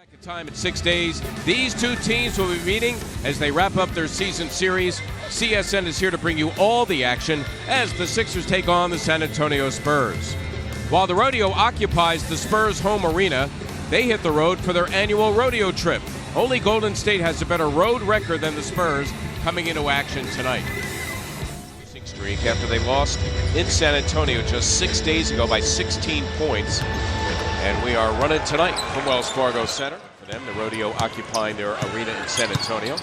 Second time in 6 days, these two teams will be meeting as they wrap up their season series. CSN is here to bring you all the action as the Sixers take on the San Antonio Spurs. While the rodeo occupies the Spurs' home arena, they hit the road for their annual rodeo trip. Only Golden State has a better road record than the Spurs coming into action tonight. Streak after they lost in San Antonio just 6 days ago by 16 points. And we are running tonight from Wells Fargo Center. For them, the rodeo occupying their arena in San Antonio.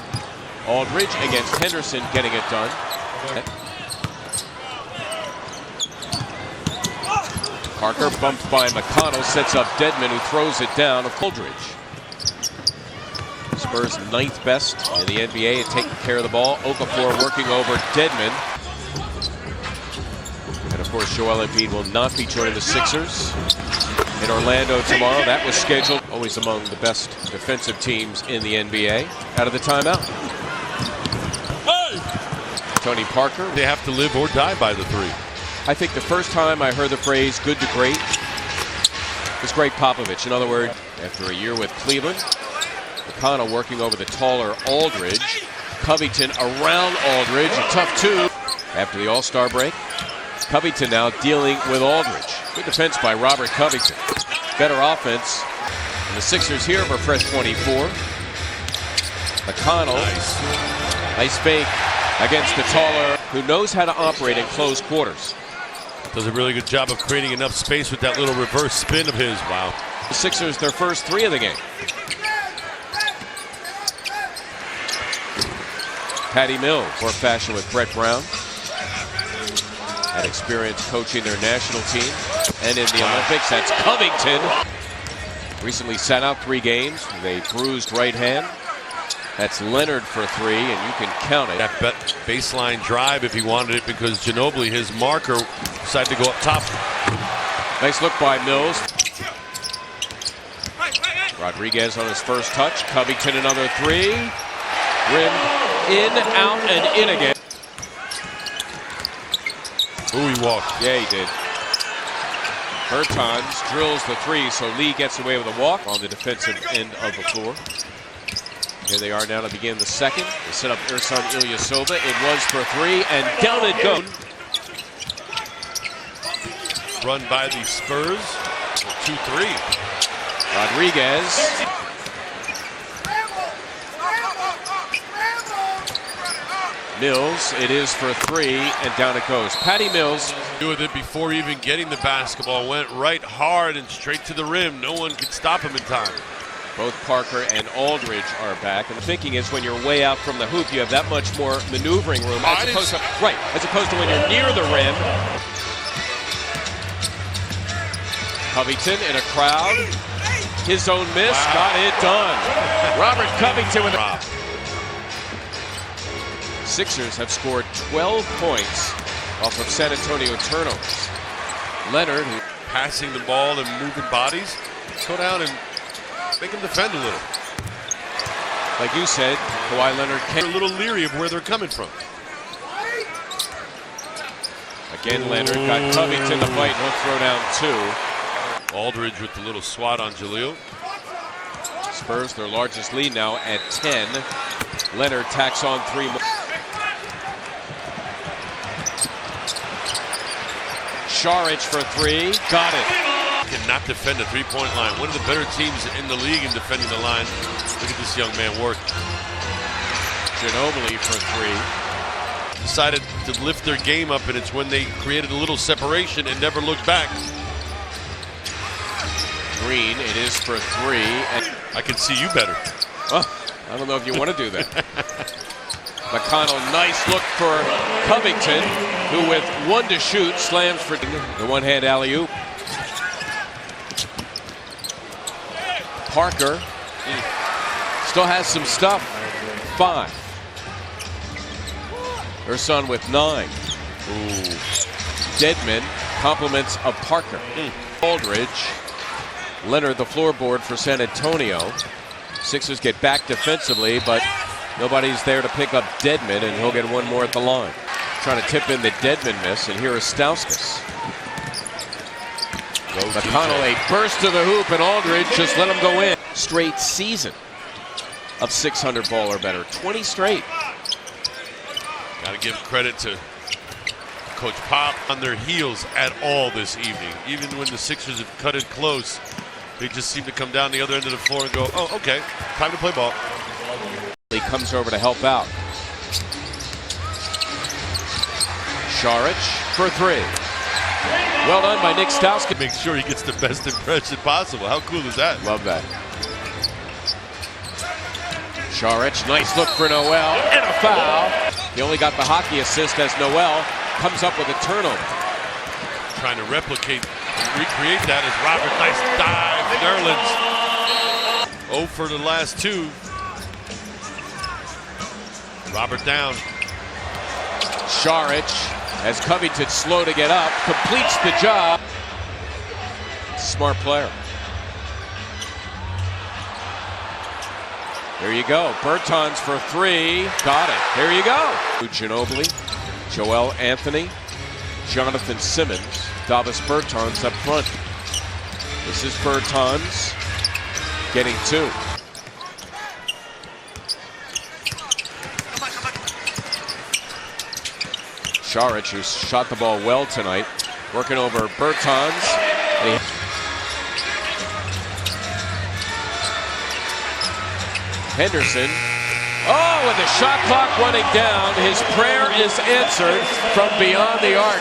Aldridge against Henderson getting it done. Parker bumped by McConnell, sets up Dedmon, who throws it down of Aldridge. Spurs 9th best in the NBA at taking care of the ball. Okafor working over Dedmon. And of course, Joel Embiid will not be joining the Sixers in Orlando tomorrow. That was scheduled. Always among the best defensive teams in the NBA. Out of the timeout. Hey! Tony Parker. They have to live or die by the three. I think the first time I heard the phrase good to great was Greg Popovich. In other words, after a year with Cleveland, McConnell working over the taller Aldridge. Covington around Aldridge. A tough two after the All-Star break. Covington now dealing with Aldridge. Good defense by Robert Covington. Better offense. And the Sixers here for fresh 24. McConnell. Nice fake against the taller, who knows how to operate in close quarters. Does a really good job of creating enough space with that little reverse spin of his. Wow. The Sixers, their first three of the game. Patty Mills, more fashion with Brett Brown. Had experience coaching their national team and in the Olympics. That's Covington. Recently sat out 3 games with a bruised right hand. That's Leonard for 3, and you can count it. That baseline drive if he wanted it, because Ginobili, his marker, decided to go up top. Nice look by Mills. Rodriguez on his first touch. Covington another 3. Rim in, out, and in again. Ooh, he walked. Yeah, he did. Bertans drills the 3, so Lee gets away with a walk on the defensive end of the floor. Here they are now to begin the second. They set up Ersan Ilyasova. It was for 3, and down it goes. Run by the Spurs. 2-3. Rodriguez. Mills, it is for 3, and down it goes. Patty Mills. With it before even getting the basketball. Went right hard and straight to the rim. No one could stop him in time. Both Parker and Aldridge are back. And the thinking is when you're way out from the hoop, you have that much more maneuvering room as opposed to when you're near the rim. Covington in a crowd. His own miss. Wow. Got it done. Robert Covington with a... Sixers have scored 12 points off of San Antonio turnovers. Leonard, passing the ball and moving bodies. Go down and make them defend a little. Like you said, Kawhi Leonard They're a little leery of where they're coming from. Again, Leonard got Covington to fight. He'll throw down 2. Aldridge with the little swat on Jaleel. Spurs, their largest lead now at 10. Leonard tacks on 3 more. Saric for 3. Got it. Cannot defend a 3-point line. One of the better teams in the league in defending the line. Look at this young man work. Ginobili for 3. Decided to lift their game up, and it's when they created a little separation and never looked back. Green, it is for 3. And I can see you better. Well, I don't know if you want to do that. McConnell, nice look for Covington, who with 1 to shoot slams for the one-hand alley-oop. Parker still has some stuff. 5. Ersan with 9. Ooh. Dedmon, compliments of Parker. Aldridge. Leonard, the floorboard for San Antonio. Sixers get back defensively, but nobody's there to pick up Dedmon, and he'll get 1 more at the line. Trying to tip in the Dedmon miss, and here is Stauskas. McConnell, a burst to the hoop, and Aldridge just let him go in. straight season of 600 ball or better. 20 straight. Got to give credit to Coach Pop on their heels at all this evening. Even when the Sixers have cut it close, they just seem to come down the other end of the floor and go, oh, okay, time to play ball. He comes over to help out. Šarić for three. Well done by Nick Stauskas. Make sure he gets the best impression possible. How cool is that? Love that. Šarić, nice look for Noel, and a foul. He only got the hockey assist as Noel comes up with a turnover. Trying to replicate and recreate that as Robert, nice dive, Nerlens. 0 for the last two. Robert down. Šarić, as Covington slow to get up, completes the job. Smart player. There you go. Bertans for three. Got it. There you go. Ginobili, Joel Anthony, Jonathan Simmons, Davis Bertans up front. This is Bertans getting two. Šarić, who's shot the ball well tonight, working over Bertans. Henderson. Oh, with the shot clock running down, his prayer is answered from beyond the arc.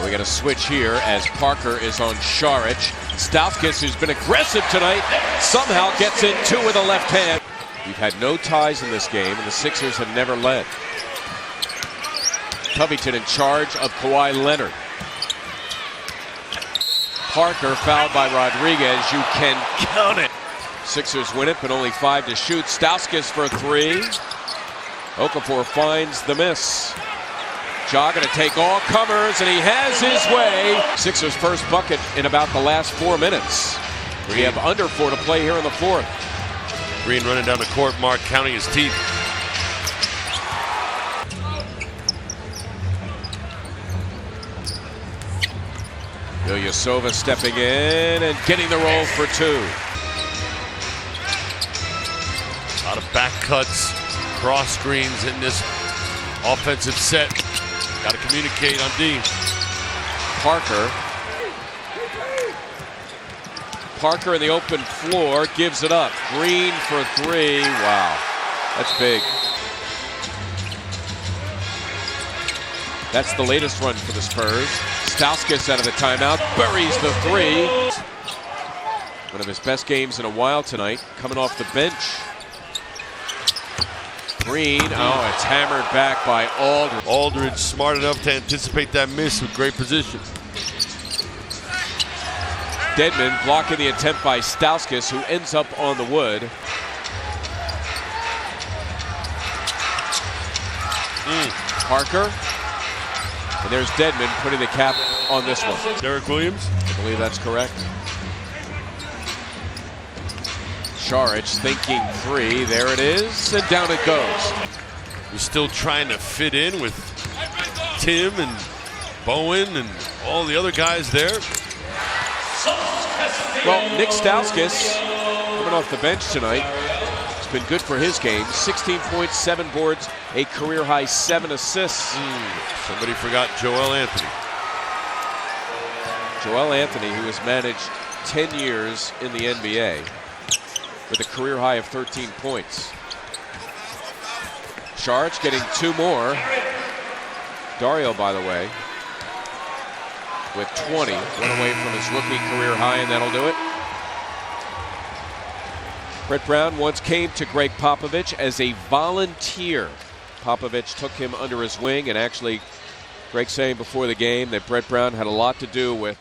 We got a switch here as Parker is on Šarić. Stauskas, who's been aggressive tonight, somehow gets in two with a left hand. We've had no ties in this game, and the Sixers have never led. Covington in charge of Kawhi Leonard. Parker fouled by Rodriguez. You can count it. Sixers win it, but only 5 to shoot. Stauskas for three. Okafor finds the miss. Ja going to take all comers, and he has his way. Sixers' first bucket in about the last 4 minutes. We have under 4 to play here in the fourth. Green running down the court, Mark counting his teeth. Ilyasova stepping in and getting the roll for two. A lot of back cuts, cross screens in this offensive set. Got to communicate on D. Parker in the open floor gives it up. Green for three. Wow, that's big. That's the latest run for the Spurs. Stauskas out of the timeout, buries the three. One of his best games in a while tonight, coming off the bench. Green, oh, it's hammered back by Aldridge. Aldridge smart enough to anticipate that miss with great position. Dedmon blocking the attempt by Stauskas, who ends up on the wood. Parker. And there's Dedmon putting the cap on this one. Derek Williams? I believe that's correct. Šarić thinking three. There it is, and down it goes. We're still trying to fit in with Tim and Bowen and all the other guys there. Well, Nick Stauskas coming off the bench tonight. It's been good for his game. 16 points, 7 boards, a career-high 7 assists. Somebody forgot Joel Anthony. Joel Anthony, who has managed 10 years in the NBA with a career high of 13 points. Šarić getting 2 more. Dario, by the way, with 20, went away from his rookie career high, and that'll do it. Brett Brown once came to Greg Popovich as a volunteer. Popovich took him under his wing, and actually, Greg saying before the game that Brett Brown had a lot to do with